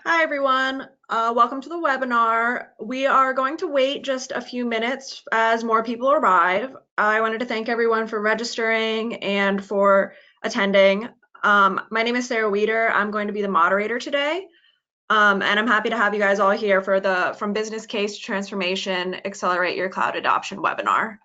Hi, everyone. Welcome to the webinar. We are going to wait just a few minutes as more people arrive. I wanted to thank everyone for registering and for attending. My name is Sarah Weeder. I'm going to be the moderator today. And I'm happy to have you guys all here for the From Business Case to Transformation, Accelerate Your Cloud Adoption webinar.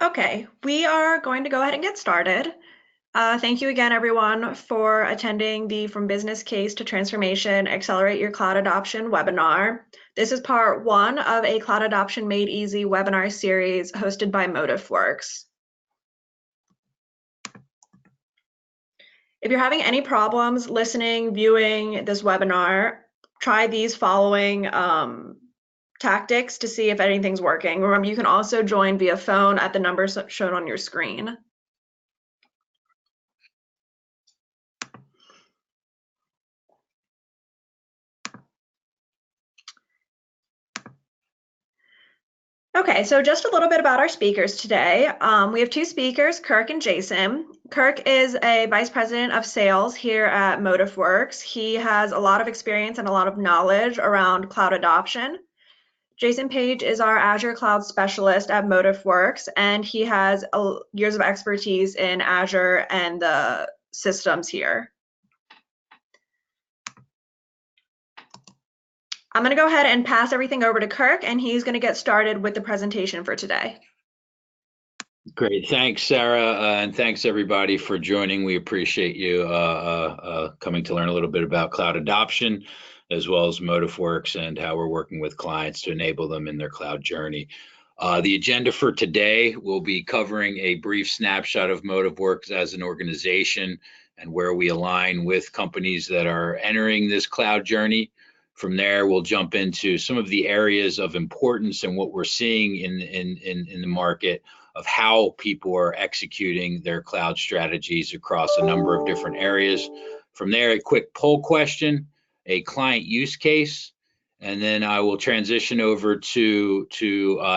Okay, we are going to go ahead and get started. Thank you again, everyone, for attending the From Business Case to Transformation, Accelerate Your Cloud Adoption webinar. This is part one of a Cloud Adoption Made Easy webinar series hosted by Motifworks. If you're having any problems listening, viewing this webinar, try these following tactics to see if anything's working. Remember, you can also join via phone at the numbers shown on your screen. Okay, so just a little bit about our speakers today. We have two speakers, Kirk and Jason. Kirk is a vice president of sales here at Motifworks. He has a lot of experience and a lot of knowledge around cloud adoption. Jason Page is our Azure cloud specialist at Motifworks, and he has years of expertise in Azure and the systems here. I'm going to go ahead and pass everything over to Kirk, and he's going to get started with the presentation for today. Great. Thanks, Sarah, and thanks everybody for joining. We appreciate you coming to learn a little bit about cloud adoption, as well as Motifworks and how we're working with clients to enable them in their cloud journey. The agenda for today will be covering a brief snapshot of Motiveworks as an organization and where we align with companies that are entering this cloud journey. From there, we'll jump into some of the areas of importance and what we're seeing in the market of how people are executing their cloud strategies across a number of different areas. From there, a quick poll question, a client use case, and then I will transition over to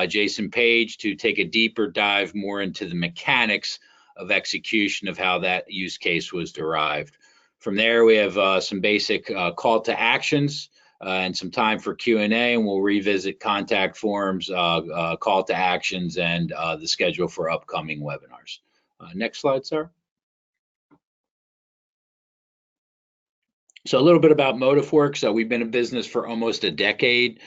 Jason Page to take a deeper dive more into the mechanics of execution of how that use case was derived. From there, we have some basic call to actions and some time for Q&A, and we'll revisit contact forms, call to actions, and the schedule for upcoming webinars. Next slide, Sarah. So a little bit about Motifworks. We've been in business for almost a decade.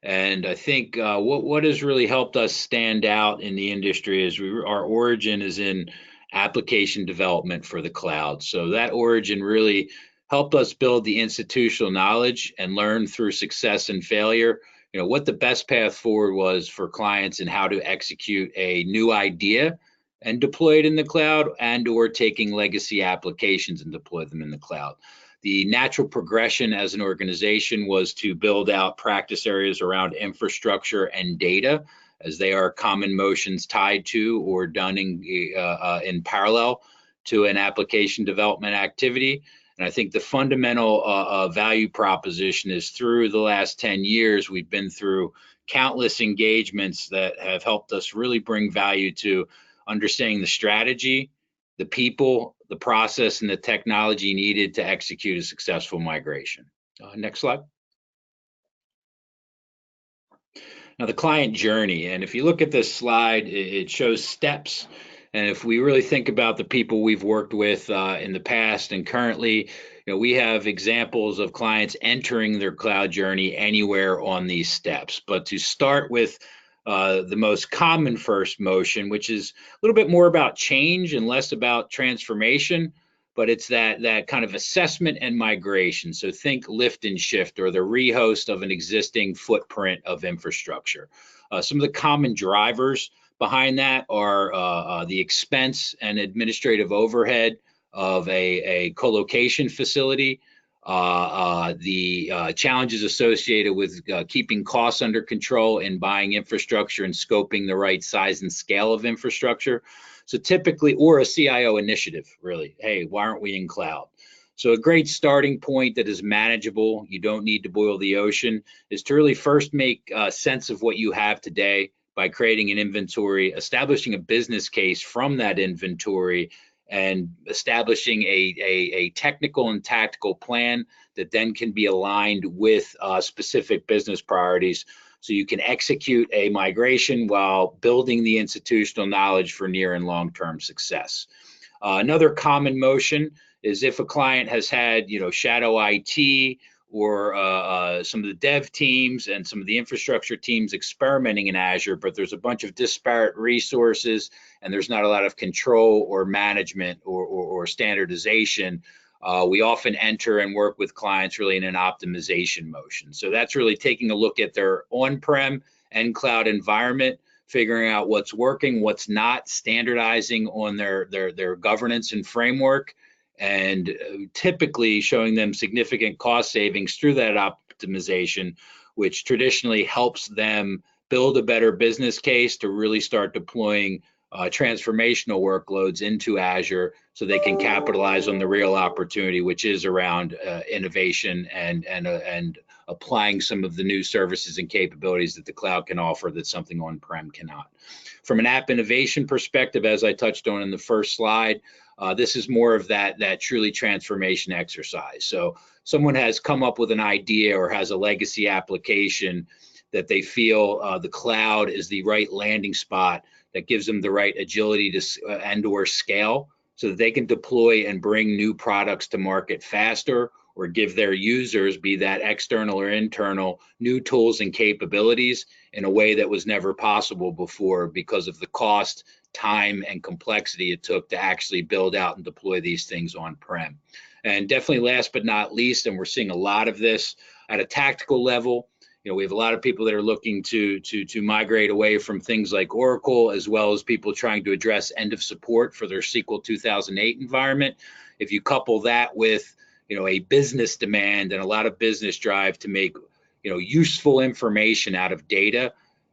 And I think what has really helped us stand out in the industry is our origin is in application development for the cloud. So that origin really helped us build the institutional knowledge and learn through success and failure, what the best path forward was for clients and how to execute a new idea and deploy it in the cloud, and or taking legacy applications and deploy them in the cloud. The natural progression as an organization was to build out practice areas around infrastructure and data, as they are common motions tied to or done in parallel to an application development activity. And I think the fundamental value proposition is, through the last 10 years, we've been through countless engagements that have helped us really bring value to understanding the strategy, the people, the process, and the technology needed to execute a successful migration. Next slide. Now, the client journey, and if you look at this slide, it shows steps. And if we really think about the people we've worked with in the past and currently, we have examples of clients entering their cloud journey anywhere on these steps. But to start with the most common first motion, which is a little bit more about change and less about transformation, but it's that kind of assessment and migration. So think lift and shift, or the rehost of an existing footprint of infrastructure. Some of the common drivers behind that are the expense and administrative overhead of a co-location facility, the challenges associated with keeping costs under control in buying infrastructure and scoping the right size and scale of infrastructure. So typically, or a CIO initiative, really, hey, why aren't we in cloud? So a great starting point that is manageable, you don't need to boil the ocean, is to really first make sense of what you have today by creating an inventory, establishing a business case from that inventory, and establishing a technical and tactical plan that then can be aligned with specific business priorities, so you can execute a migration while building the institutional knowledge for near and long-term success. Another common motion is if a client has had, shadow IT or some of the dev teams and some of the infrastructure teams experimenting in Azure, but there's a bunch of disparate resources and there's not a lot of control or management or standardization. We often enter and work with clients really in an optimization motion. So that's really taking a look at their on-prem and cloud environment, figuring out what's working, what's not, standardizing on their governance and framework, and typically showing them significant cost savings through that optimization, which traditionally helps them build a better business case to really start deploying transformational workloads into Azure, so they can capitalize on the real opportunity, which is around innovation and applying some of the new services and capabilities that the cloud can offer that something on-prem cannot. From an app innovation perspective, as I touched on in the first slide, this is more of that truly transformation exercise. So someone has come up with an idea or has a legacy application that they feel the cloud is the right landing spot that gives them the right agility to and or scale, so that they can deploy and bring new products to market faster, or give their users, be that external or internal, new tools and capabilities in a way that was never possible before because of the cost, time and complexity it took to actually build out and deploy these things on-prem. And definitely last but not least, and we're seeing a lot of this at a tactical level, we have a lot of people that are looking to migrate away from things like Oracle, as well as people trying to address end of support for their SQL 2008 environment. If you couple that with a business demand and a lot of business drive to make useful information out of data,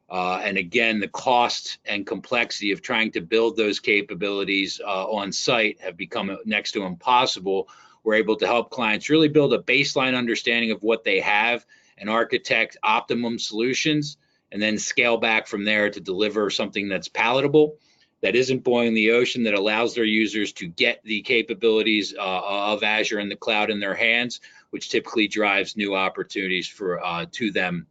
and again, the cost and complexity of trying to build those capabilities on site have become next to impossible. We're able to help clients really build a baseline understanding of what they have and architect optimum solutions, and then scale back from there to deliver something that's palatable, that isn't boiling the ocean, that allows their users to get the capabilities of Azure and the cloud in their hands, which typically drives new opportunities to them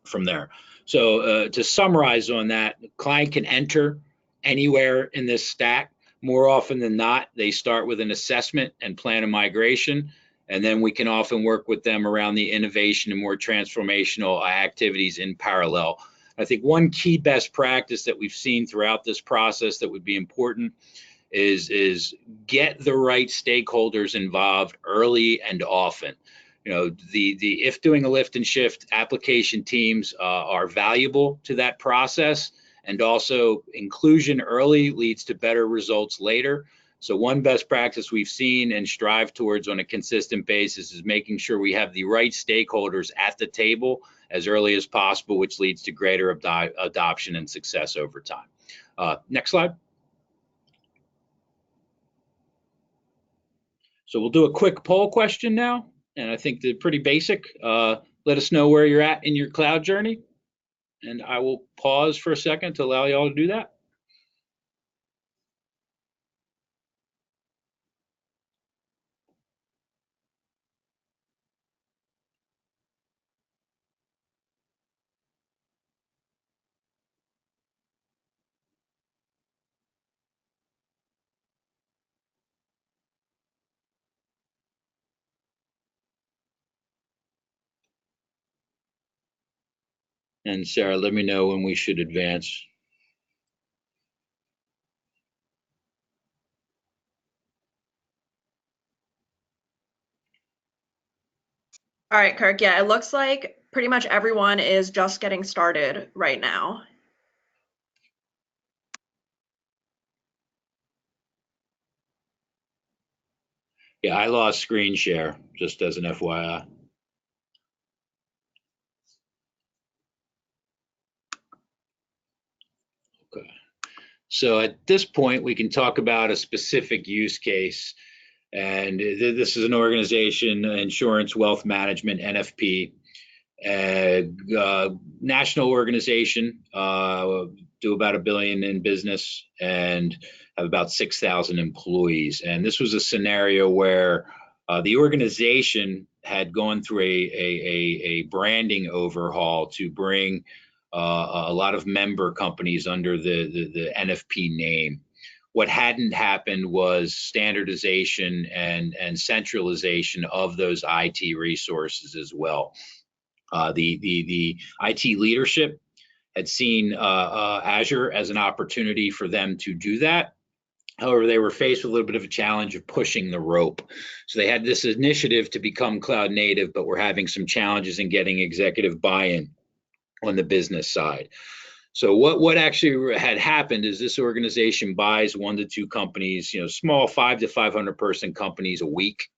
from there. So to summarize on that, the client can enter anywhere in this stack. More often than not, they start with an assessment and plan a migration, and then we can often work with them around the innovation and more transformational activities in parallel. I think one key best practice that we've seen throughout this process that would be important is get the right stakeholders involved early and often. If doing a lift and shift, application teams are valuable to that process, and also inclusion early leads to better results later. So one best practice we've seen and strive towards on a consistent basis is making sure we have the right stakeholders at the table as early as possible, which leads to greater adoption and success over time. Next slide. So we'll do a quick poll question now, and I think they're pretty basic. Let us know where you're at in your cloud journey, and I will pause for a second to allow you all to do that. And Sarah, let me know when we should advance. All right, Kirk. Yeah, it looks like pretty much everyone is just getting started right now. Yeah, I lost screen share, just as an FYI. Okay. So at this point, we can talk about a specific use case. And this is an organization, Insurance Wealth Management, NFP, national organization, do about $1 billion in business and have about 6,000 employees. And this was a scenario where the organization had gone through a branding overhaul to bring a lot of member companies under the NFP name. What hadn't happened was standardization and centralization of those IT resources as well. The IT leadership had seen Azure as an opportunity for them to do that. However, they were faced with a little bit of a challenge of pushing the rope. So they had this initiative to become cloud native, but were having some challenges in getting executive buy-in on the business side. So what actually had happened is this organization buys 1 to 2 companies, small 5 to 500 person companies a week.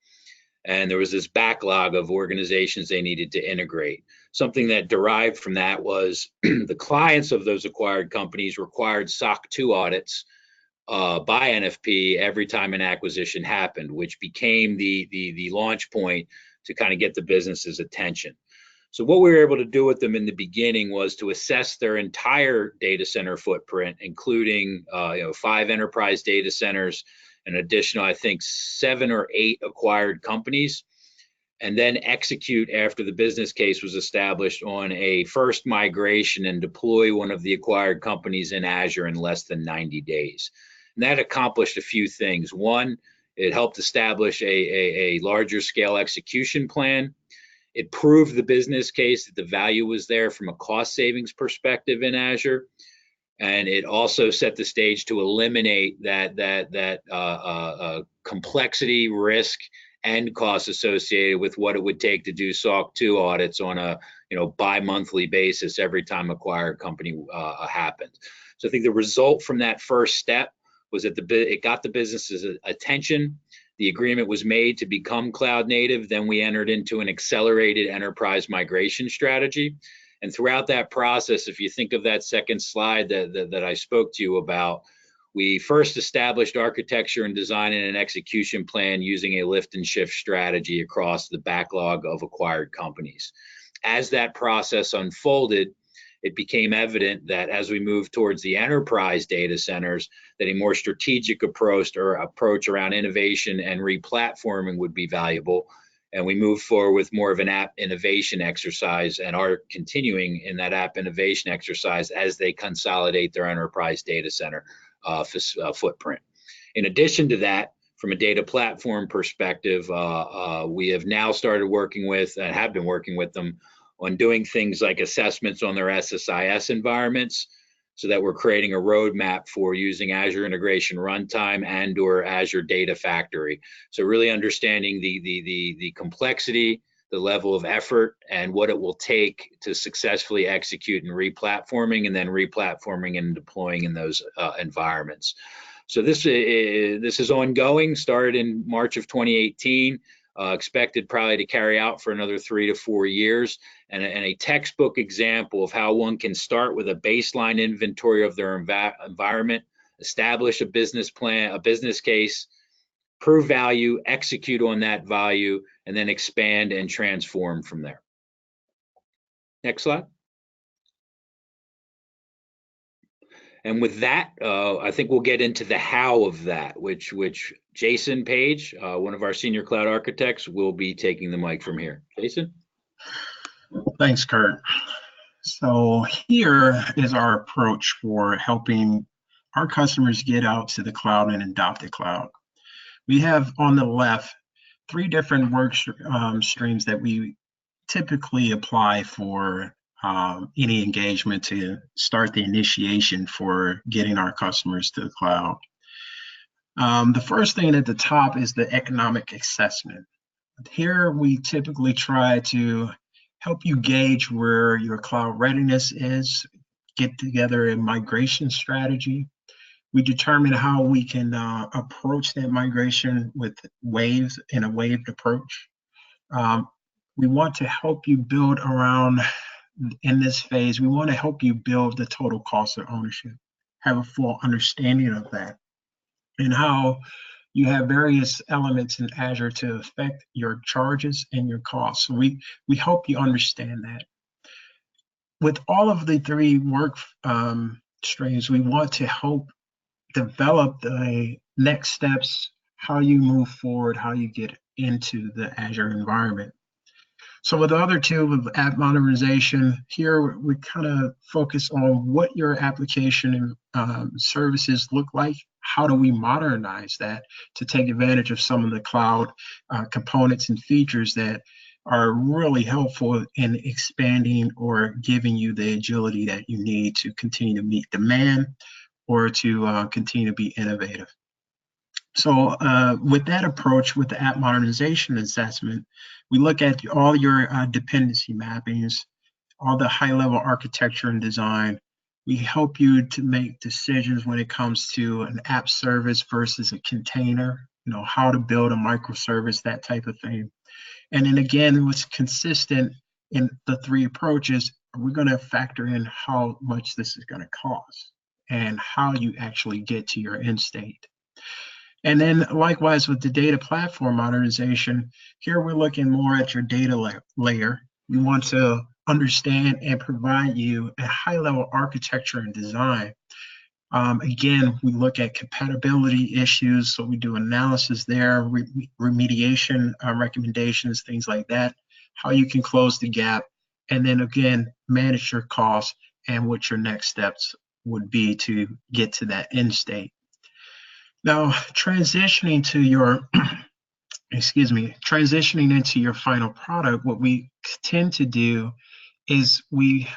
And there was this backlog of organizations they needed to integrate. Something that derived from that was the clients of those acquired companies required SOC 2 audits by NFP every time an acquisition happened, which became the launch point to kind of get the business's attention. So what we were able to do with them in the beginning was to assess their entire data center footprint, including 5 enterprise data centers, an additional, I think, 7 or 8 acquired companies, and then execute after the business case was established on a first migration and deploy one of the acquired companies in Azure in less than 90 days. And that accomplished a few things. One, it helped establish a larger scale execution plan. It proved the business case that the value was there from a cost savings perspective in Azure. And it also set the stage to eliminate that complexity, risk, and costs associated with what it would take to do SOC 2 audits on a bi-monthly basis every time acquired company happened. So I think the result from that first step was that it got the business's attention. The agreement was made to become cloud native. Then we entered into an accelerated enterprise migration strategy. And throughout that process, if you think of that second slide that I spoke to you about, we first established architecture and design and an execution plan using a lift and shift strategy across the backlog of acquired companies. As that process unfolded, it became evident that as we move towards the enterprise data centers, that a more strategic approach around innovation and replatforming would be valuable. And we moved forward with more of an app innovation exercise and are continuing in that app innovation exercise as they consolidate their enterprise data center footprint. In addition to that, from a data platform perspective, we have now started working with and have been working with them on doing things like assessments on their SSIS environments, so that we're creating a roadmap for using Azure Integration Runtime and/or Azure Data Factory. So really understanding the complexity, the level of effort, and what it will take to successfully execute in replatforming and then replatforming and deploying in those environments. So this is ongoing, started in March of 2018. Expected probably to carry out for another 3 to 4 years, and a textbook example of how one can start with a baseline inventory of their environment, establish a business plan, a business case, prove value, execute on that value, and then expand and transform from there. Next slide. And with that, I think we'll get into the how of that, which Jason Page, one of our senior cloud architects, will be taking the mic from here. Jason? Thanks, Kurt. So here is our approach for helping our customers get out to the cloud and adopt the cloud. We have on the left 3 different work streams that we typically apply for any engagement to start the initiation for getting our customers to the cloud. The first thing at the top is the economic assessment. Here we typically try to help you gauge where your cloud readiness is, get together a migration strategy. We determine how we can approach that migration with waves in a waved approach. We want to help you build around, in this phase, we want to help you build the total cost of ownership, have a full understanding of that, and how you have various elements in Azure to affect your charges and your costs. So we help you understand that. With all of the 3 work streams, we want to help develop the next steps, how you move forward, how you get into the Azure environment. So with the other 2 of app modernization, here we kind of focus on what your application and services look like. How do we modernize that to take advantage of some of the cloud components and features that are really helpful in expanding or giving you the agility that you need to continue to meet demand or to continue to be innovative. So with that approach, with the app modernization assessment, we look at all your dependency mappings, all the high-level architecture and design. We help you to make decisions when it comes to an app service versus a container, how to build a microservice, that type of thing. And then again, what's consistent in the 3 approaches, we're going to factor in how much this is going to cost and how you actually get to your end state. And then likewise with the data platform modernization, here we're looking more at your data layer. We want to understand and provide you a high-level architecture and design. Again, we look at compatibility issues, so we do analysis there, remediation recommendations, things like that, how you can close the gap, and then again, manage your costs and what your next steps would be to get to that end state. Now, transitioning to your, transitioning into your final product, what we tend to do is we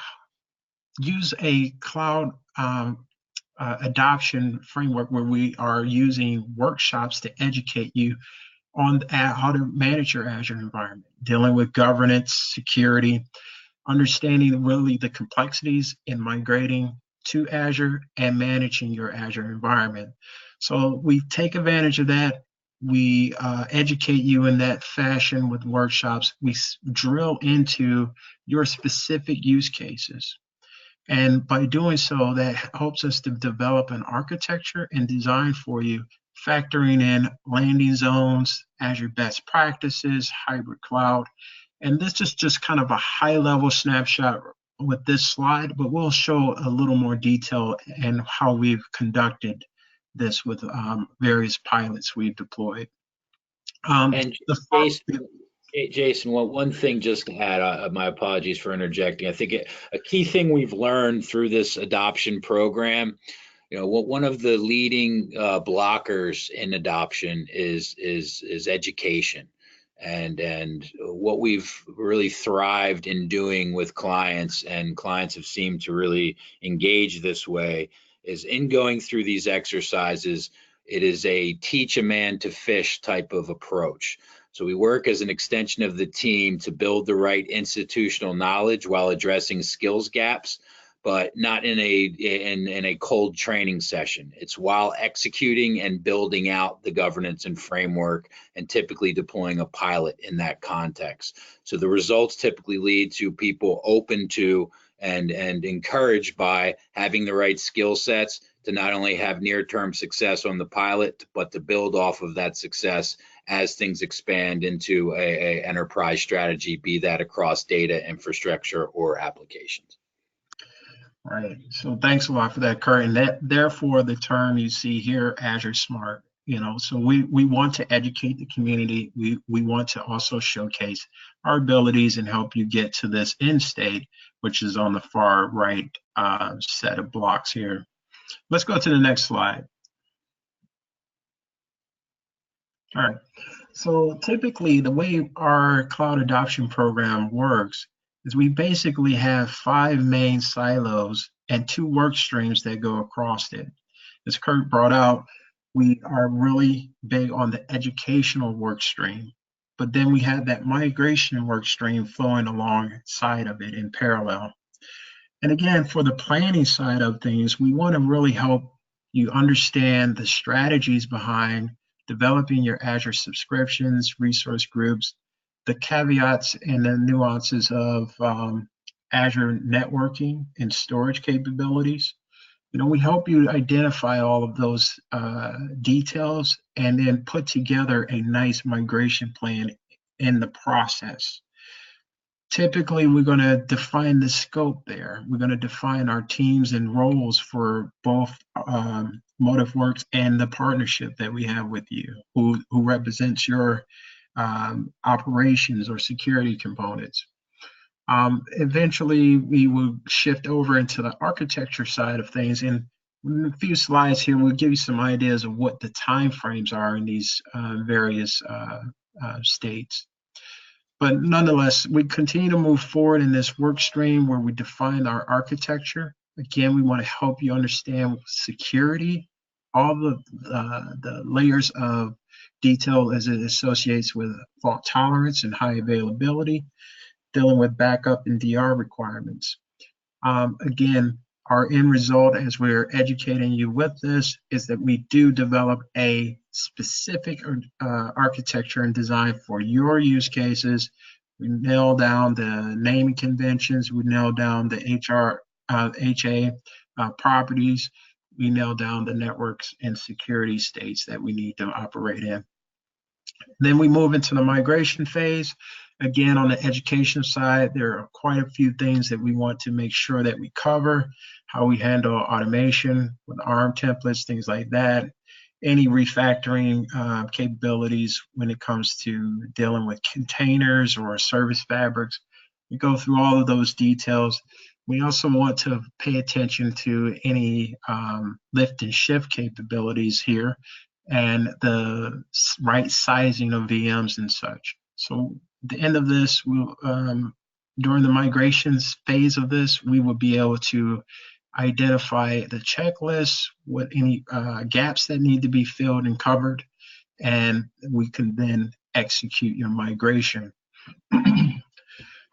use a cloud adoption framework where we are using workshops to educate you on how to manage your Azure environment, dealing with governance, security, understanding really the complexities in migrating to Azure and managing your Azure environment. So we take advantage of that. We educate you in that fashion with workshops. We drill into your specific use cases. And by doing so, that helps us to develop an architecture and design for you, factoring in landing zones, Azure best practices, hybrid cloud. And this is just kind of a high level snapshot with this slide, but we'll show a little more detail and how we've conducted this with various pilots we've deployed. And Jason, one thing just to add, my apologies for interjecting. I think a key thing we've learned through this adoption program, one of the leading blockers in adoption is education. And what we've really thrived in doing with clients, and clients have seemed to really engage this way, is in going through these exercises, it is a teach a man to fish type of approach. So we work as an extension of the team to build the right institutional knowledge while addressing skills gaps, but not in a cold training session. It's while executing and building out the governance and framework, and typically deploying a pilot in that context. So the results typically lead to people open to and encouraged by having the right skill sets to not only have near-term success on the pilot, but to build off of that success as things expand into a enterprise strategy, be that across data, infrastructure, or applications. Right. So thanks a lot for that, Kurt. And that, therefore, the term you see here, AzureSmart. So we want to educate the community. We want to also showcase our abilities and help you get to this end state, which is on the far right set of blocks here. Let's go to the next slide. All right. So typically, the way our cloud adoption program works is we basically have 5 main silos and 2 work streams that go across it. As Kurt brought out, we are really big on the educational work stream, but then we have that migration work stream flowing alongside of it in parallel. And again, for the planning side of things, we want to really help you understand the strategies behind developing your Azure subscriptions, resource groups, the caveats and the nuances of Azure networking and storage capabilities. We help you identify all of those details and then put together a nice migration plan in the process. Typically, we're going to define the scope there. We're going to define our teams and roles for both Motifworks and the partnership that we have with you, who represents your operations or security components. Eventually, we will shift over into the architecture side of things. And in a few slides here, we'll give you some ideas of what the timeframes are in these various states. But nonetheless, we continue to move forward in this work stream where we define our architecture. Again, we want to help you understand security, all the layers of detail as it associates with fault tolerance and high availability, dealing with backup and DR requirements. Again, our end result as we're educating you with this is that we do develop a specific architecture and design for your use cases. We nail down the naming conventions, we nail down the HA properties, we nail down the networks and security states that we need to operate in. Then we move into the migration phase. Again, on the education side, there are quite a few things that we want to make sure that we cover, how we handle automation with ARM templates, things like that, any refactoring capabilities when it comes to dealing with containers or service fabrics. We go through all of those details. We also want to pay attention to any lift and shift capabilities here and the right sizing of VMs and such. So at the end of this, we'll, during the migrations phase of this, we will be able to identify the checklist, what any gaps that need to be filled and covered, and we can then execute your migration. And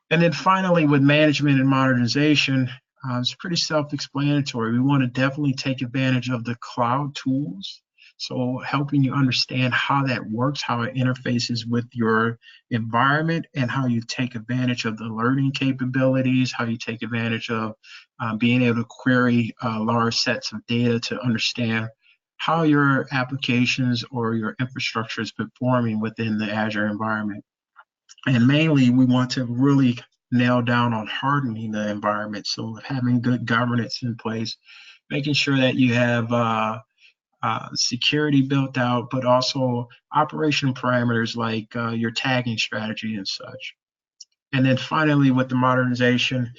then finally, with management and modernization, it's pretty self-explanatory. We want to definitely take advantage of the cloud tools. So helping you understand how that works, how it interfaces with your environment, and how you take advantage of the learning capabilities, how you take advantage of being able to query large sets of data to understand how your applications or your infrastructure is performing within the Azure environment. And mainly, we want to really nail down on hardening the environment. So having good governance in place, making sure that you have security built out, but also operation parameters like your tagging strategy and such. And then finally, with the modernization,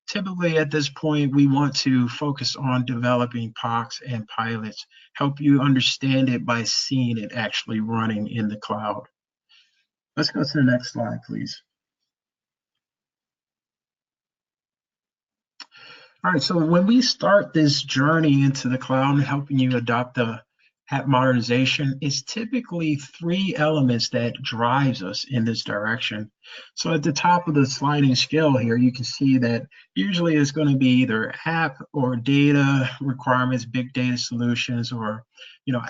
typically at this point, we want to focus on developing POCs and pilots, help you understand it by seeing it actually running in the cloud. Let's go to the next slide, please. All right, so when we start this journey into the cloud and helping you adopt the app modernization, it's typically three elements that drives us in this direction. So at the top of the sliding scale here, you can see that usually it's going to be either app or data requirements, big data solutions, or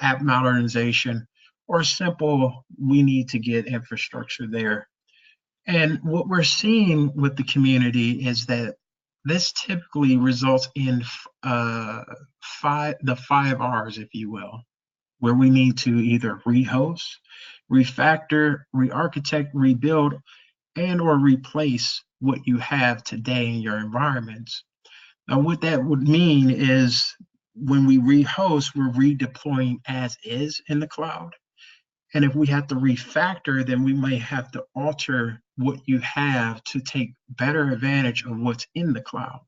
app modernization, or simple, we need to get infrastructure there. And what we're seeing with the community is that this typically results in the 5 R's, if you will, where we need to either rehost, refactor, re-architect, rebuild, and or replace what you have today in your environments. Now, what that would mean is when we rehost, we're redeploying as is in the cloud. And if we have to refactor, then we may have to alter what you have to take better advantage of what's in the cloud.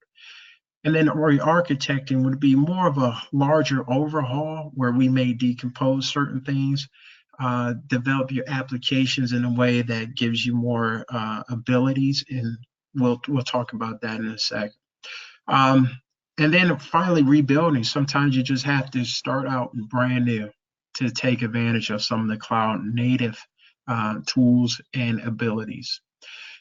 And then re-architecting would be more of a larger overhaul where we may decompose certain things, develop your applications in a way that gives you more abilities, and we'll talk about that in a sec. And then finally, rebuilding. Sometimes you just have to start out brand new to take advantage of some of the cloud native tools and abilities.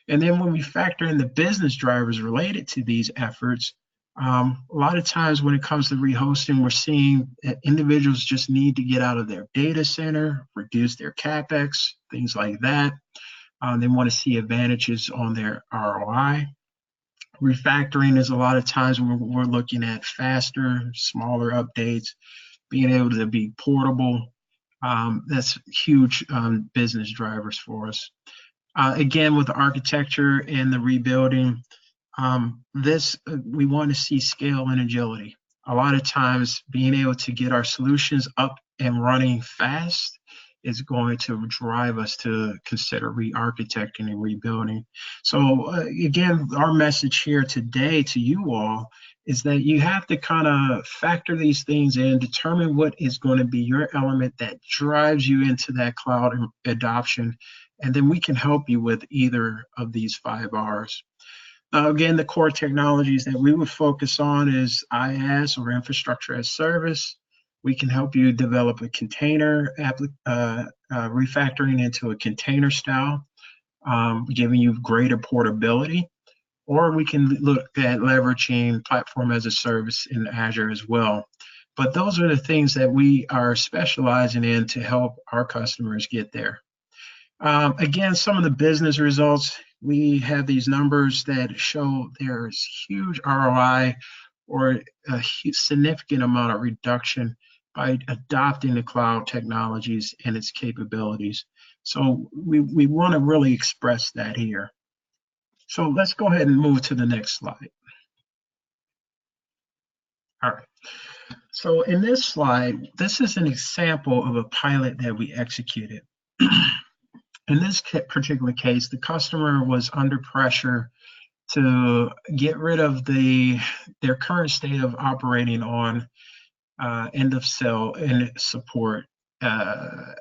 And then when we factor in the business drivers related to these efforts, a lot of times when it comes to rehosting, we're seeing that individuals just need to get out of their data center, reduce their CapEx, things like that. They want to see advantages on their ROI. Refactoring is a lot of times when we're looking at faster, smaller updates, being able to be portable. That's huge business drivers for us. Again, with the architecture and the rebuilding, we want to see scale and agility. A lot of times being able to get our solutions up and running fast is going to drive us to consider re-architecting and rebuilding. So again, our message here today to you all is that you have to kind of factor these things in, determine what is going to be your element that drives you into that cloud adoption, and then we can help you with either of these 5 R's. Again, the core technologies that we would focus on is IaaS, or infrastructure as service. We can help you develop a container, refactoring into a container style, giving you greater portability. Or we can look at leveraging platform as a service in Azure as well. But those are the things that we are specializing in to help our customers get there. Again, some of the business results, we have these numbers that show there's huge ROI or a significant amount of reduction by adopting the cloud technologies and its capabilities. So we want to really express that here. So let's go ahead and move to the next slide. All right. So in this slide, this is an example of a pilot that we executed. In this particular case, the customer was under pressure to get rid of their current state of operating on end of sale and support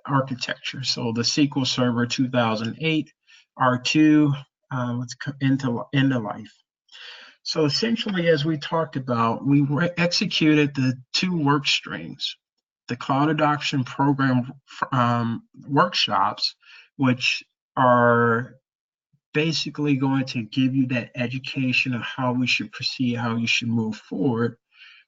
architecture. So the SQL Server 2008 R2 was end of life. So essentially, as we talked about, we executed the 2 work streams, the Cloud Adoption Program workshops, which are basically going to give you that education of how we should proceed, how you should move forward.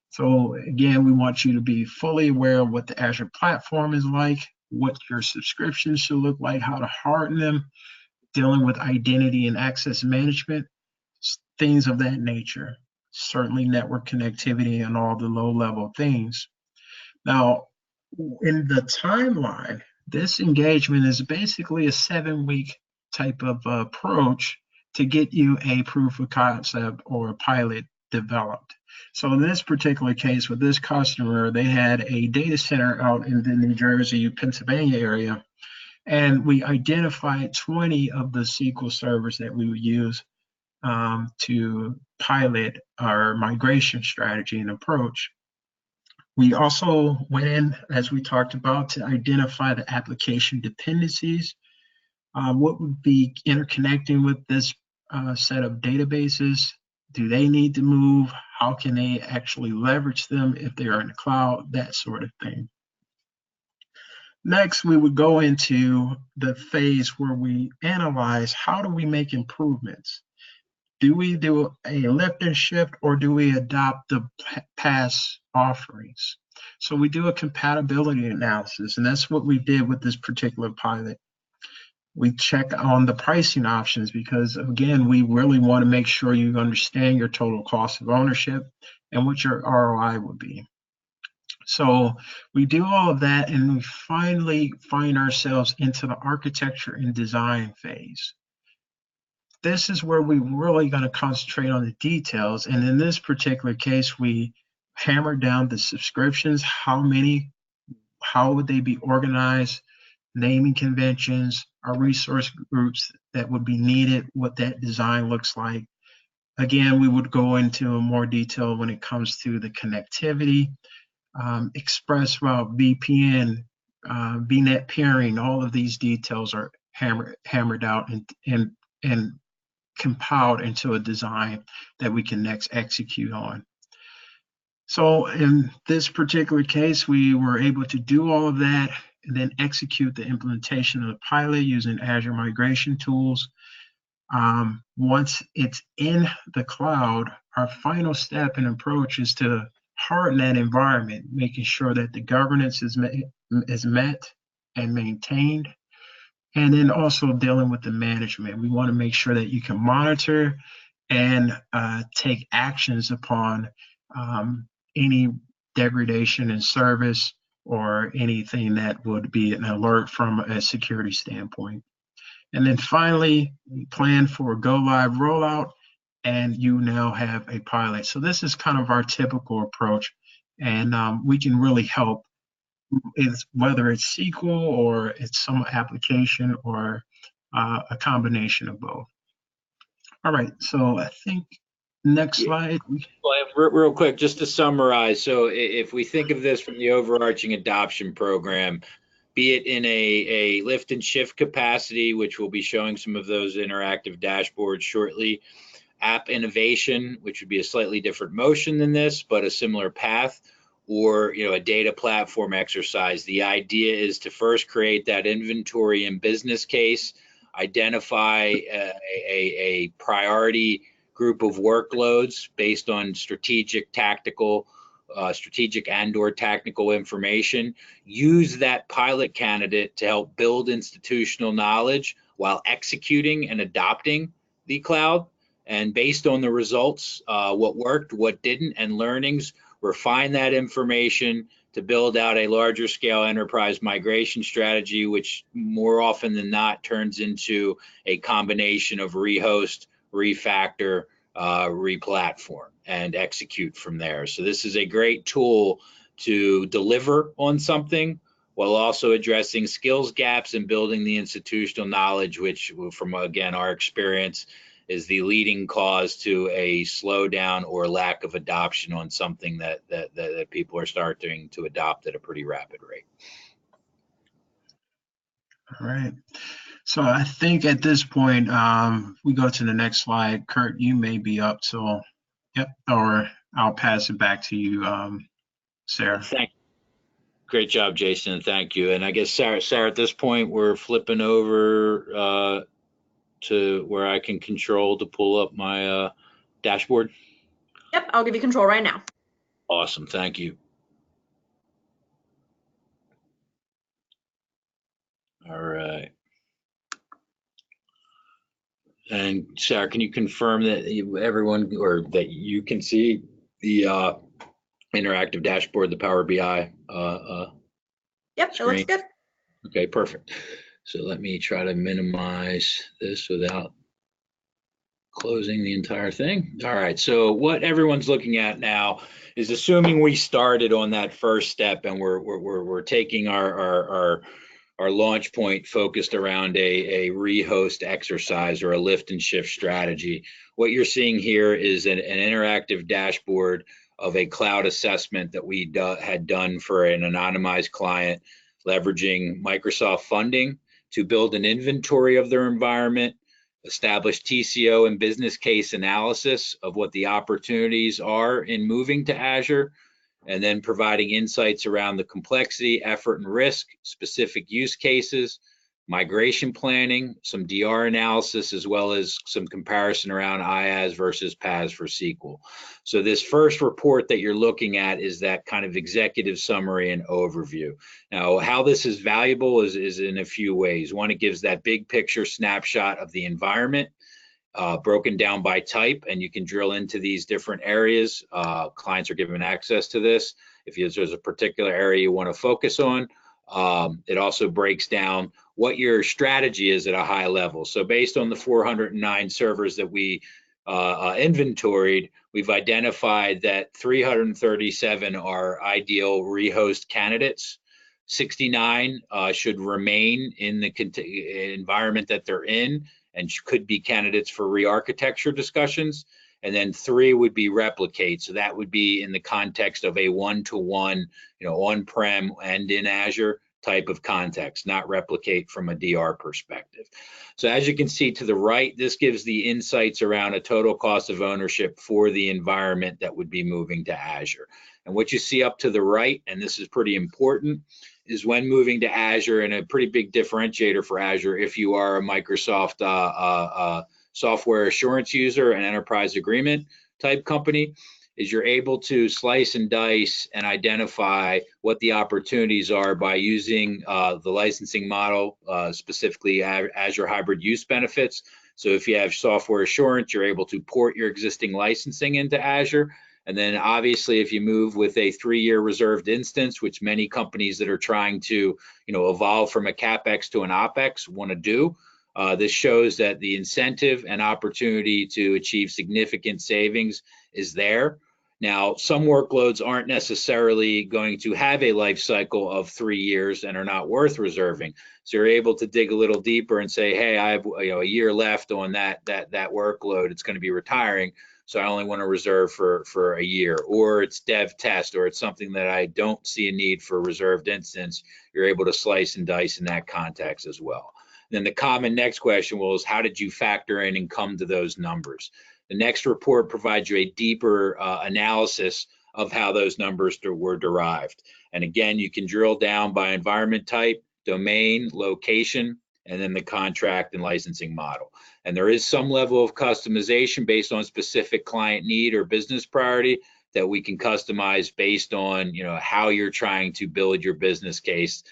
So again, we want you to be fully aware of what the Azure platform is like, what your subscriptions should look like, how to harden them, dealing with identity and access management, things of that nature. Certainly network connectivity and all the low-level things. Now, in the timeline, this engagement is basically a 7-week type of approach to get you a proof of concept or a pilot developed. So in this particular case with this customer, they had a data center out in the New Jersey, Pennsylvania area, and we identified 20 of the SQL servers that we would use to pilot our migration strategy and approach. We also went in, as we talked about, to identify the application dependencies. What would be interconnecting with this set of databases? Do they need to move? How can they actually leverage them if they are in the cloud? That sort of thing. Next, we would go into the phase where we analyze how do we make improvements. Do we do a lift and shift, or do we adopt the past offerings? So we do a compatibility analysis, and that's what we did with this particular pilot. We check on the pricing options because, again, we really want to make sure you understand your total cost of ownership and what your ROI would be. So we do all of that, and we finally find ourselves into the architecture and design phase. This is where we're really going to concentrate on the details. And in this particular case, we hammered down the subscriptions, how many, how would they be organized, naming conventions, our resource groups that would be needed, what that design looks like. Again, we would go into more detail when it comes to the connectivity, express route, VPN, VNet pairing. All of these details are hammered out and compiled into a design that we can next execute on. So in this particular case, we were able to do all of that and then execute the implementation of the pilot using Azure migration tools. Once it's in the cloud, our final step and approach is to harden that environment, making sure that the governance is met and maintained. And then also dealing with the management. We want to make sure that you can monitor and take actions upon any degradation in service or anything that would be an alert from a security standpoint. And then finally, we plan for a go live rollout, and you now have a pilot. So this is kind of our typical approach, and we can really help. Whether it's SQL or it's some application or a combination of both. All right, so I think next slide. Well, real quick, just to summarize. So if we think of this from the overarching adoption program, be it in a lift and shift capacity, which we'll be showing some of those interactive dashboards shortly, app innovation, which would be a slightly different motion than this, but a similar path, or a data platform exercise. The idea is to first create that inventory and business case, identify a priority group of workloads based on strategic and/or tactical information, use that pilot candidate to help build institutional knowledge while executing and adopting the cloud. And based on the results, what worked, what didn't, and learnings, refine that information to build out a larger scale enterprise migration strategy, which more often than not turns into a combination of rehost, refactor, replatform, and execute from there. So this is a great tool to deliver on something while also addressing skills gaps and building the institutional knowledge, which from, again, our experience, is the leading cause to a slowdown or lack of adoption on something that people are starting to adopt at a pretty rapid rate. All right. So I think at this point, we go to the next slide. Kurt, you may be up. So Yep, or I'll pass it back to you, Sarah. Great job, Jason. Thank you. And I guess Sarah, at this point, we're flipping over to where I can control to pull up my dashboard. Yep, I'll give you control right now. Awesome. Thank you. All right. And Sarah, can you confirm that everyone, or that you can see the interactive dashboard, the Power BI Yep, screen? it looks good. Okay, perfect. So let me try to minimize this without closing the entire thing. All right, so what everyone's looking at now is, assuming we started on that first step and we're taking our launch point focused around a rehost exercise or a lift and shift strategy. What you're seeing here is an interactive dashboard of a cloud assessment that we had done for an anonymized client, leveraging Microsoft funding to build an inventory of their environment, establish TCO and business case analysis of what the opportunities are in moving to Azure, and then providing insights around the complexity, effort, and risk, specific use cases, migration planning, some DR analysis, as well as some comparison around IaaS versus PaaS for SQL. So this first report that you're looking at is that kind of executive summary and overview. Now, how this is valuable is in a few ways. One, it gives that big picture snapshot of the environment, broken down by type, and you can drill into these different areas. Clients are given access to this. If there's a particular area you want to focus on, it also breaks down what your strategy is at a high level. So based on the 409 servers that we inventoried, we've identified that 337 are ideal rehost candidates. 69 should remain in the environment that they're in and could be candidates for re-architecture discussions. And then 3 would be replicate. So that would be in the context of a one-to-one, on-prem and in Azure type of context, not replicate from a DR perspective. So as you can see to the right, this gives the insights around a total cost of ownership for the environment that would be moving to Azure. And what you see up to the right, and this is pretty important, is when moving to Azure, and a pretty big differentiator for Azure if you are a Microsoft software assurance user, an enterprise agreement type company, is you're able to slice and dice and identify what the opportunities are by using the licensing model, specifically Azure Hybrid Use Benefits. So if you have software assurance, you're able to port your existing licensing into Azure. And then obviously, if you move with a 3-year reserved instance, which many companies that are trying to evolve from a CapEx to an OpEx want to do, this shows that the incentive and opportunity to achieve significant savings is there. Now, some workloads aren't necessarily going to have a life cycle of 3 years and are not worth reserving. So you're able to dig a little deeper and say, hey, I have a year left on that workload. It's going to be retiring, so I only want to reserve for a year. Or it's dev test, or it's something that I don't see a need for a reserved instance. You're able to slice and dice in that context as well. Then the common next question was, how did you factor in and come to those numbers? The next report provides you a deeper analysis of how those numbers were derived. And again, you can drill down by environment type, domain, location, and then the contract and licensing model. And there is some level of customization based on specific client need or business priority that we can customize based on how you're trying to build your business case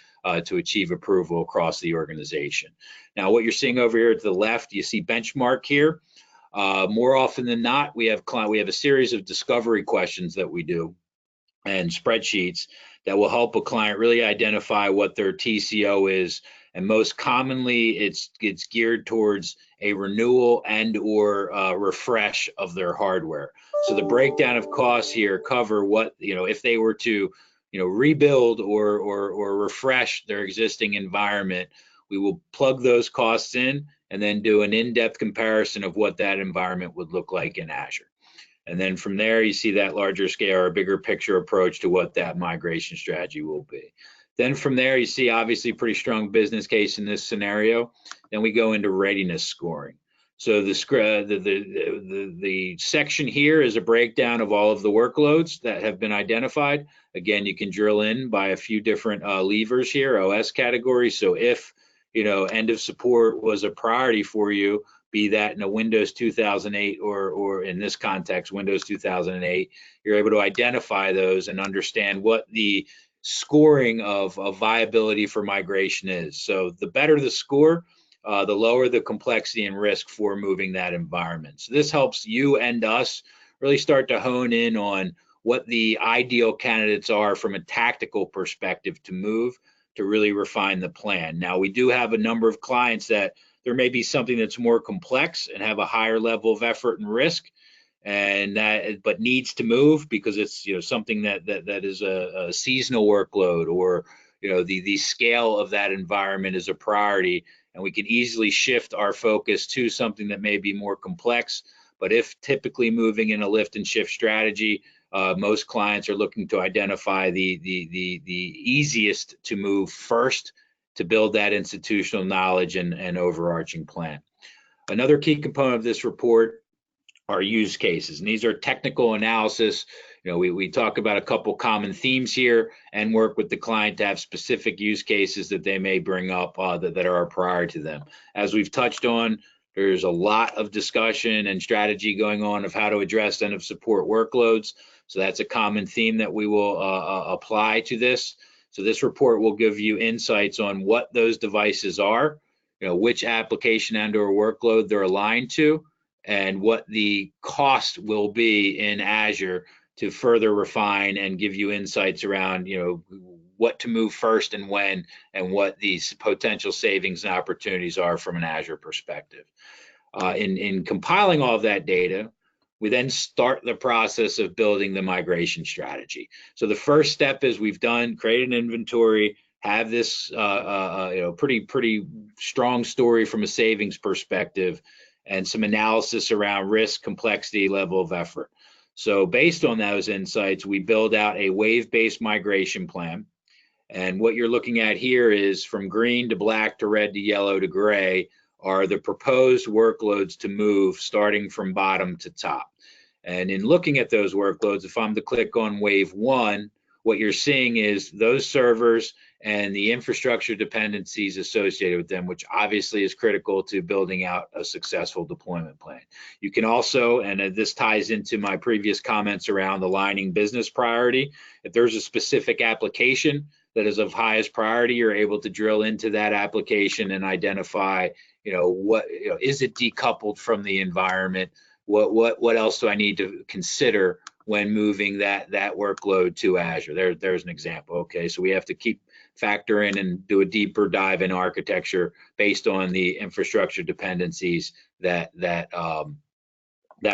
to achieve approval across the organization. Now, what you're seeing over here to the left, you see benchmark here. More often than not, we have a series of discovery questions that we do and spreadsheets that will help a client really identify what their TCO is. And most commonly, it's geared towards a renewal and or refresh of their hardware. So the breakdown of costs here cover what, if they were to, rebuild or refresh their existing environment, we will plug those costs in and then do an in-depth comparison of what that environment would look like in Azure. And then from there, you see that larger scale or bigger picture approach to what that migration strategy will be. Then from there, you see obviously pretty strong business case in this scenario. Then we go into readiness scoring. So the section here is a breakdown of all of the workloads that have been identified. Again, you can drill in by a few different levers here, OS categories. So if, end of support was a priority for you, be that in a Windows 2008 or in this context, Windows 2008, you're able to identify those and understand what the scoring of viability for migration is. So the better the score, the lower the complexity and risk for moving that environment. So this helps you and us really start to hone in on what the ideal candidates are from a tactical perspective to move to really refine the plan. Now, we do have a number of clients that there may be something that's more complex and have a higher level of effort and risk, and but needs to move because it's something that is a seasonal workload, or the scale of that environment is a priority, and we can easily shift our focus to something that may be more complex. But if typically moving in a lift and shift strategy, most clients are looking to identify the easiest to move first to build that institutional knowledge and overarching plan. Another key component of this report are use cases, and these are technical analysis. We talk about a couple common themes here and work with the client to have specific use cases that they may bring up that are prior to them. As we've touched on, there's a lot of discussion and strategy going on of how to address end of support workloads. So that's a common theme that we will apply to this. So this report will give you insights on what those devices are, which application and/or workload they're aligned to, and what the cost will be in Azure to further refine and give you insights around, what to move first and when, and what these potential savings and opportunities are from an Azure perspective. In compiling all of that data, we then start the process of building the migration strategy. So the first step is we've created an inventory, have this pretty strong story from a savings perspective, and some analysis around risk, complexity, level of effort. So based on those insights, we build out a wave-based migration plan. And what you're looking at here is from green to black to red to yellow to gray are the proposed workloads to move starting from bottom to top. And in looking at those workloads, if I'm to click on wave 1, what you're seeing is those servers and the infrastructure dependencies associated with them, which obviously is critical to building out a successful deployment plan. You can also, and this ties into my previous comments around aligning business priority, if there's a specific application that is of highest priority, you're able to drill into that application and identify, is it decoupled from the environment? What else do I need to consider when moving that workload to Azure? There's an example. Okay, so we have to factor in and do a deeper dive in architecture based on the infrastructure dependencies that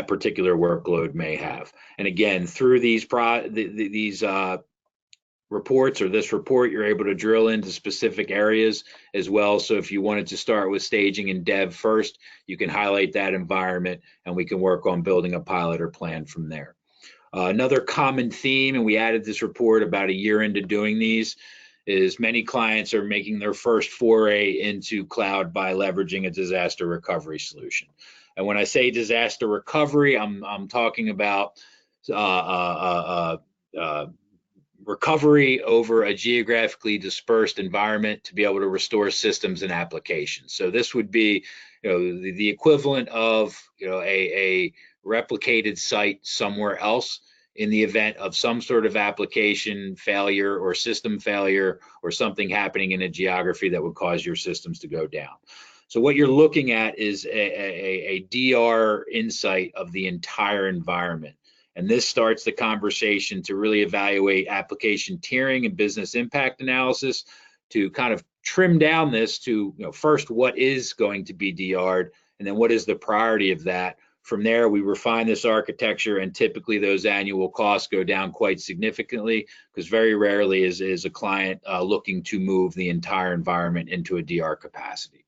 particular workload may have. And again, through these reports, or this report, you're able to drill into specific areas as well. So if you wanted to start with staging and dev first, you can highlight that environment and we can work on building a pilot or plan from there. Another common theme, and we added this report about a year into doing these, is many clients are making their first foray into cloud by leveraging a disaster recovery solution. And when I say disaster recovery, I'm talking about recovery over a geographically dispersed environment to be able to restore systems and applications. So this would be, the equivalent of, a replicated site somewhere else in the event of some sort of application failure or system failure or something happening in a geography that would cause your systems to go down. So what you're looking at is a DR insight of the entire environment. And this starts the conversation to really evaluate application tiering and business impact analysis to kind of trim down this to, first, what is going to be DR'd, and then what is the priority of that. From there, we refine this architecture, and typically those annual costs go down quite significantly, because very rarely is a client looking to move the entire environment into a DR capacity.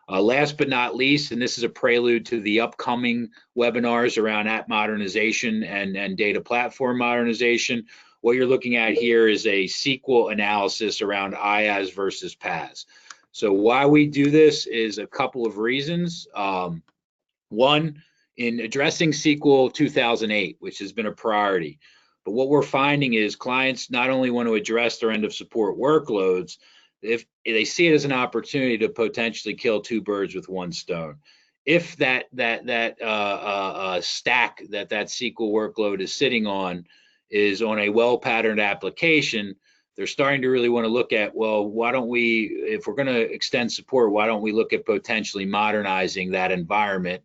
Last but not least, and this is a prelude to the upcoming webinars around app modernization and data platform modernization, what you're looking at here is a SQL analysis around IaaS versus PaaS. So why we do this is a couple of reasons. One, in addressing SQL 2008, which has been a priority. But what we're finding is clients not only want to address their end of support workloads, if they see it as an opportunity to potentially kill two birds with one stone. If that stack that SQL workload is sitting on is on a well-patterned application, they're starting to really want to look at, well, why don't we, if we're going to extend support, why don't we look at potentially modernizing that environment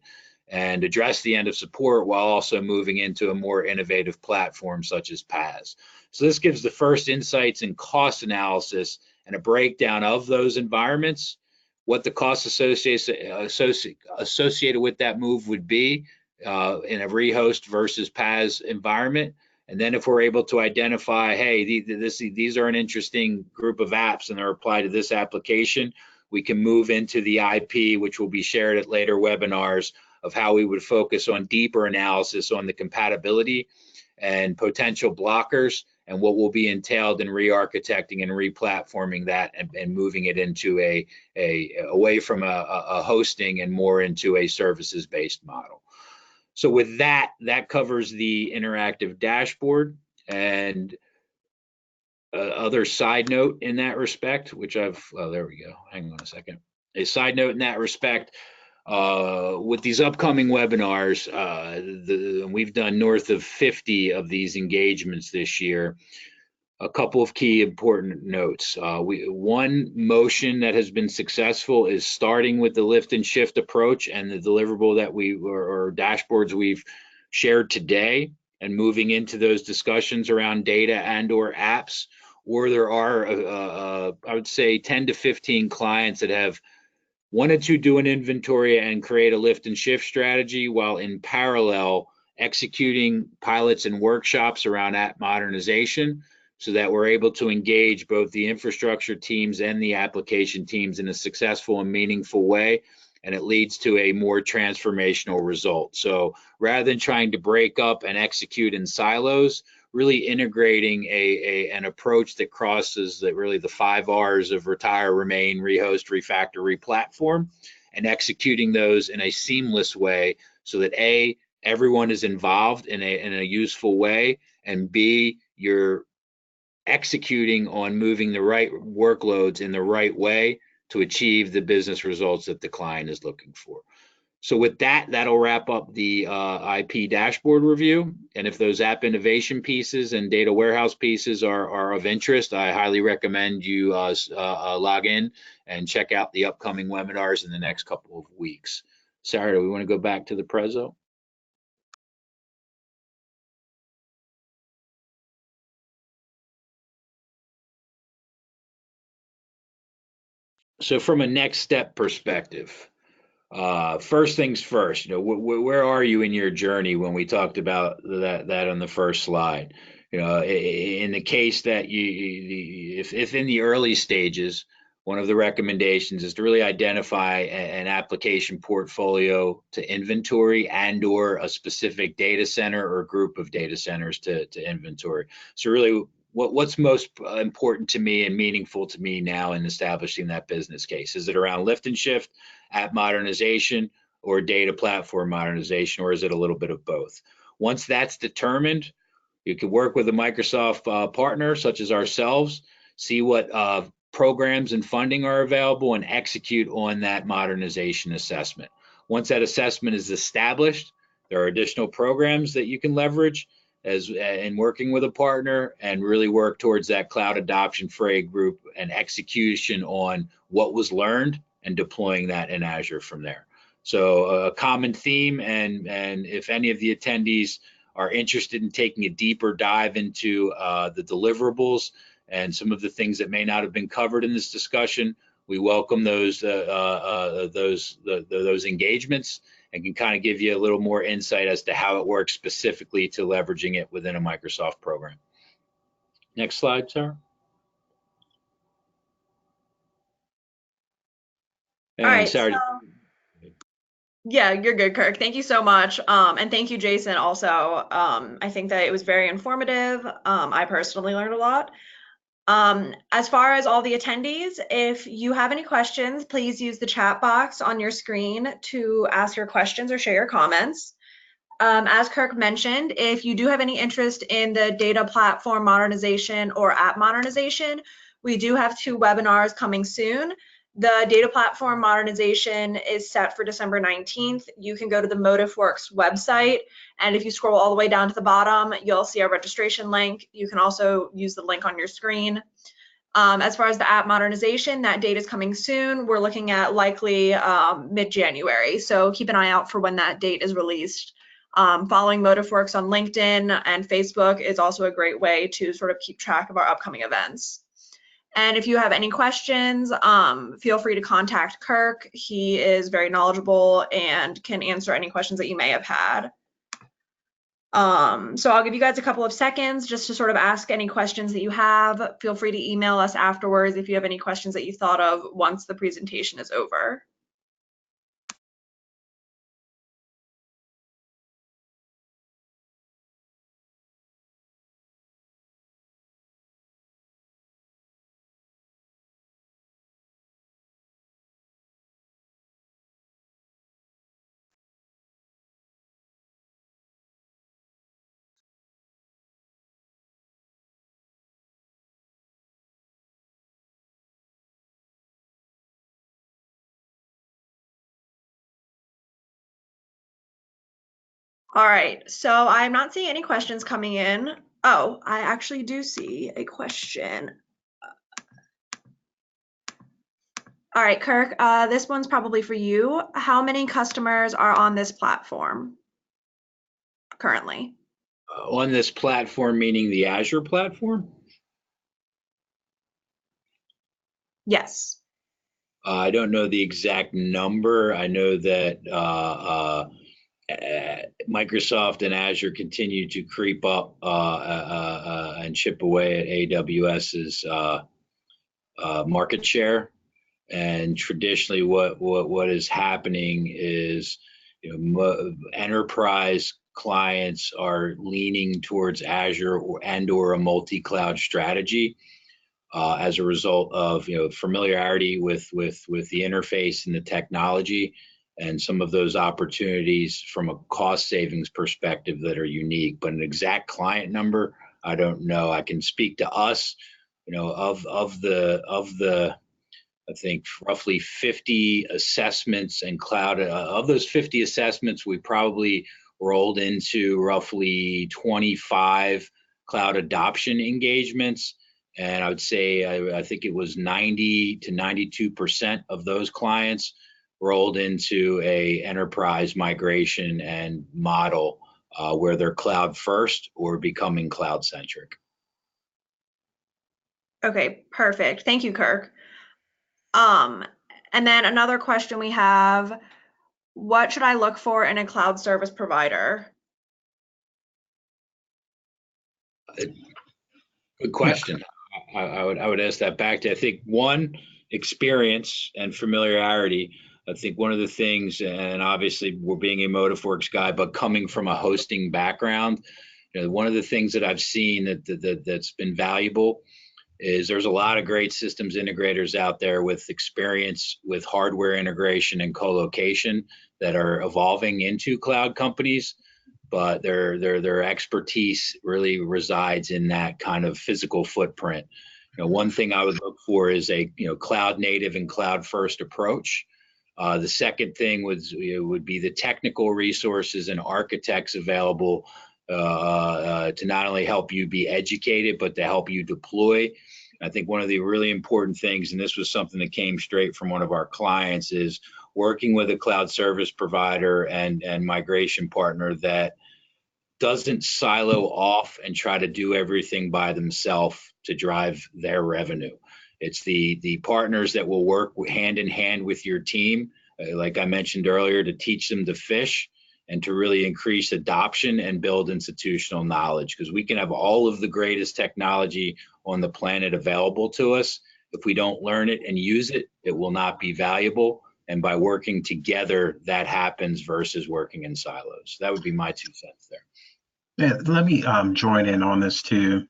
and address the end of support while also moving into a more innovative platform such as PaaS. So this gives the first insights and cost analysis and a breakdown of those environments, what the costs associated with that move would be in a rehost versus PaaS environment. And then if we're able to identify, hey, these are an interesting group of apps and they're applied to this application, we can move into the IP, which will be shared at later webinars, of how we would focus on deeper analysis on the compatibility and potential blockers and what will be entailed in re-architecting and re-platforming that and moving it into away from a hosting and more into a services-based model. So with that covers the interactive dashboard. And other side note in that respect, which there we go. Hang on a second. A side note in that respect, with these upcoming webinars, we've done north of 50 of these engagements this year. A couple of key important notes. One motion that has been successful is starting with the lift and shift approach and the deliverable that or dashboards we've shared today, and moving into those discussions around data and or apps. Or there are, I would say, 10 to 15 clients that have wanted to do an inventory and create a lift and shift strategy while in parallel executing pilots and workshops around app modernization, so that we're able to engage both the infrastructure teams and the application teams in a successful and meaningful way, and it leads to a more transformational result. So rather than trying to break up and execute in silos, really integrating an approach that crosses really the 5 R's of retire, remain, rehost, refactor, replatform, and executing those in a seamless way so that A, everyone is involved in a useful way, and B, you're executing on moving the right workloads in the right way to achieve the business results that the client is looking for. So with that, that'll wrap up the IP dashboard review. And if those app innovation pieces and data warehouse pieces are of interest, I highly recommend you log in and check out the upcoming webinars in the next couple of weeks. Sarah, do we want to go back to the Prezzo? So from a next step perspective, first things first, where are you in your journey when we talked about that on the first slide? In the case that if in the early stages, one of the recommendations is to really identify an application portfolio to inventory and or a specific data center or group of data centers to inventory. So really, what's most important to me and meaningful to me now in establishing that business case? Is it around lift and shift, app modernization, or data platform modernization, or is it a little bit of both? Once that's determined, you can work with a Microsoft partner such as ourselves, see what programs and funding are available, and execute on that modernization assessment. Once that assessment is established, there are additional programs that you can leverage in working with a partner, and really work towards that cloud adoption fray group and execution on what was learned and deploying that in Azure from there. So a common theme, and if any of the attendees are interested in taking a deeper dive into the deliverables and some of the things that may not have been covered in this discussion, we welcome those engagements, and can kind of give you a little more insight as to how it works specifically to leveraging it within a Microsoft program. Next slide, Sarah. And All right, Sarah, yeah, you're good, Kirk. Thank you so much. And thank you, Jason, also. I think that it was very informative. I personally learned a lot. As far as all the attendees, if you have any questions, please use the chat box on your screen to ask your questions or share your comments. As Kirk mentioned, if you do have any interest in the data platform modernization or app modernization, we do have 2 webinars coming soon. The data platform modernization is set for December 19th. You can go to the Motifworks website, and if you scroll all the way down to the bottom, you'll see our registration link. You can also use the link on your screen. As far as the app modernization, that date is coming soon. We're looking at likely mid-January, so keep an eye out for when that date is released. Following Motiveworks on LinkedIn and Facebook is also a great way to sort of keep track of our upcoming events. And if you have any questions, feel free to contact Kirk. He is very knowledgeable and can answer any questions that you may have had. So I'll give you guys a couple of seconds just to sort of ask any questions that you have. Feel free to email us afterwards if you have any questions that you thought of once the presentation is over. All right, so I'm not seeing any questions coming in. Oh, I actually do see a question. All right, Kirk, this one's probably for you. How many customers are on this platform currently? On this platform, meaning the Azure platform? Yes. I don't know the exact number. I know that Microsoft and Azure continue to creep up and chip away at AWS's market share. And traditionally, what is happening is, enterprise clients are leaning towards Azure or a multi-cloud strategy. As a result of familiarity with the interface and the technology, and some of those opportunities from a cost savings perspective that are unique. But an exact client number, I don't know. I can speak to us, of the I think roughly 50 assessments and cloud. Of those 50 assessments, we probably rolled into roughly 25 cloud adoption engagements. And I would say, I think it was 90 to 92% of those clients rolled into a enterprise migration and model where they're cloud first or becoming cloud centric. Okay, perfect. Thank you, Kirk. And then another question we have, what should I look for in a cloud service provider? Good question. I would ask that back to, I think, one, experience and familiarity. I think one of the things, and obviously we're being a Motiveworks guy, but coming from a hosting background, one of the things that I've seen that's been valuable is there's a lot of great systems integrators out there with experience with hardware integration and co-location that are evolving into cloud companies, but their expertise really resides in that kind of physical footprint. One thing I would look for is a cloud native and cloud first approach. The second thing would be the technical resources and architects available to not only help you be educated, but to help you deploy. I think one of the really important things, and this was something that came straight from one of our clients, is working with a cloud service provider and migration partner that doesn't silo off and try to do everything by themselves to drive their revenue. It's the partners that will work hand in hand with your team, like I mentioned earlier, to teach them to fish and to really increase adoption and build institutional knowledge, because we can have all of the greatest technology on the planet available to us. If we don't learn it and use it, it will not be valuable. And by working together, that happens versus working in silos. That would be my 2 cents there. Yeah, let me join in on this too.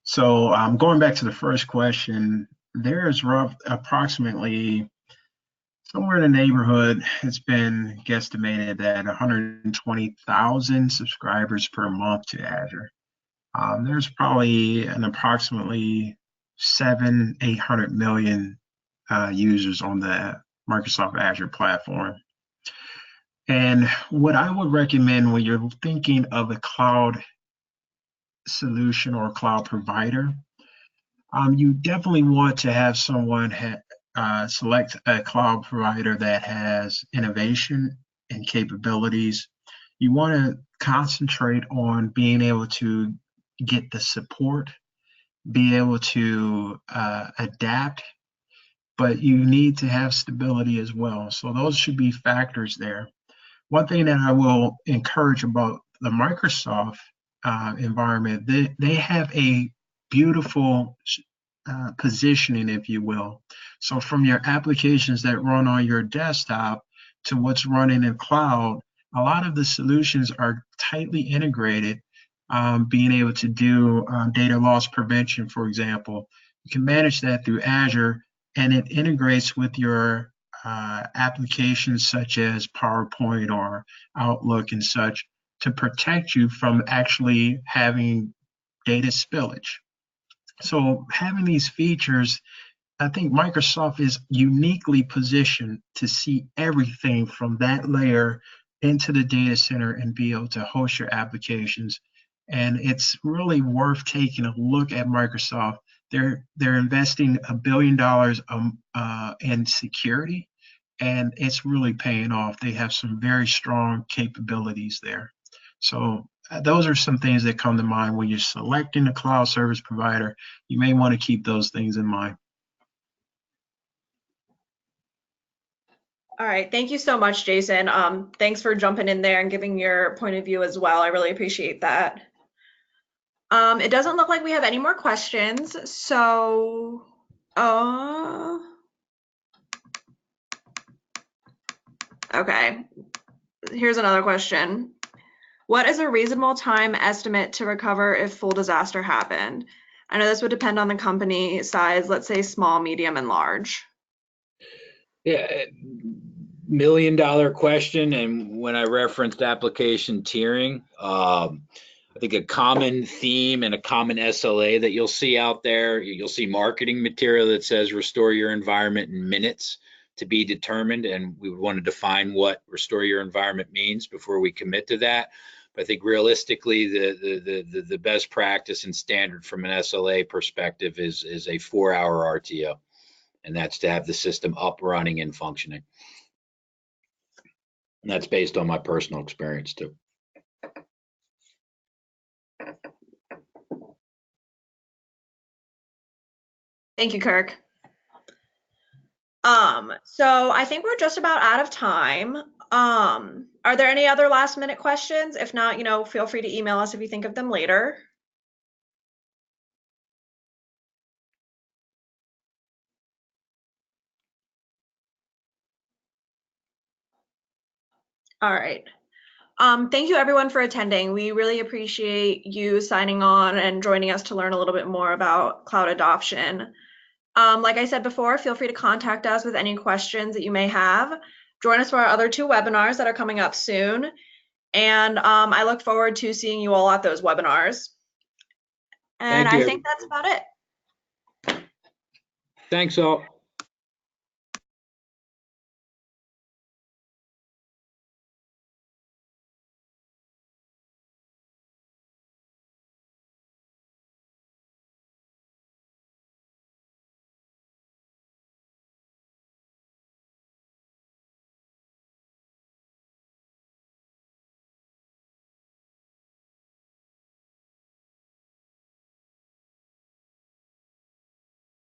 So going back to the first question, there's approximately somewhere in the neighborhood, it's been guesstimated that 120,000 subscribers per month to Azure. There's probably an approximately 800 million users on the Microsoft Azure platform. And what I would recommend when you're thinking of a cloud solution or cloud provider, you definitely want to have someone select a cloud provider that has innovation and capabilities. You want to concentrate on being able to get the support, be able to adapt, but you need to have stability as well. So those should be factors there. One thing that I will encourage about the Microsoft environment, they have a beautiful positioning, if you will. So from your applications that run on your desktop to what's running in cloud, a lot of the solutions are tightly integrated, being able to do data loss prevention, for example. You can manage that through Azure, and it integrates with your applications such as PowerPoint or Outlook and such to protect you from actually having data spillage. So having these features, I think Microsoft is uniquely positioned to see everything from that layer into the data center and be able to host your applications. And it's really worth taking a look at Microsoft. They're investing $1 billion in security, and it's really paying off. They have some very strong capabilities there. So those are some things that come to mind when you're selecting a cloud service provider. You may want to keep those things in mind. All right, thank you so much, Jason. Thanks for jumping in there and giving your point of view as well. I really appreciate that. It doesn't look like we have any more questions, so okay. Here's another question. What is a reasonable time estimate to recover if full disaster happened? I know this would depend on the company size, let's say small, medium, and large. Yeah, $1 million question. And when I referenced application tiering, I think a common theme and a common SLA that you'll see out there, you'll see marketing material that says restore your environment in minutes to be determined. And we would want to define what restore your environment means before we commit to that. But I think realistically, the best practice and standard from an SLA perspective is a 4-hour RTO. And that's to have the system up, running, and functioning. And that's based on my personal experience too. Thank you, Kirk. So I think we're just about out of time. Are there any other last minute questions? If not, feel free to email us if you think of them later. All right. Thank you everyone for attending. We really appreciate you signing on and joining us to learn a little bit more about cloud adoption. Like I said before, feel free to contact us with any questions that you may have. Join us for our other 2 webinars that are coming up soon. And I look forward to seeing you all at those webinars. And I think that's about it. Thanks all.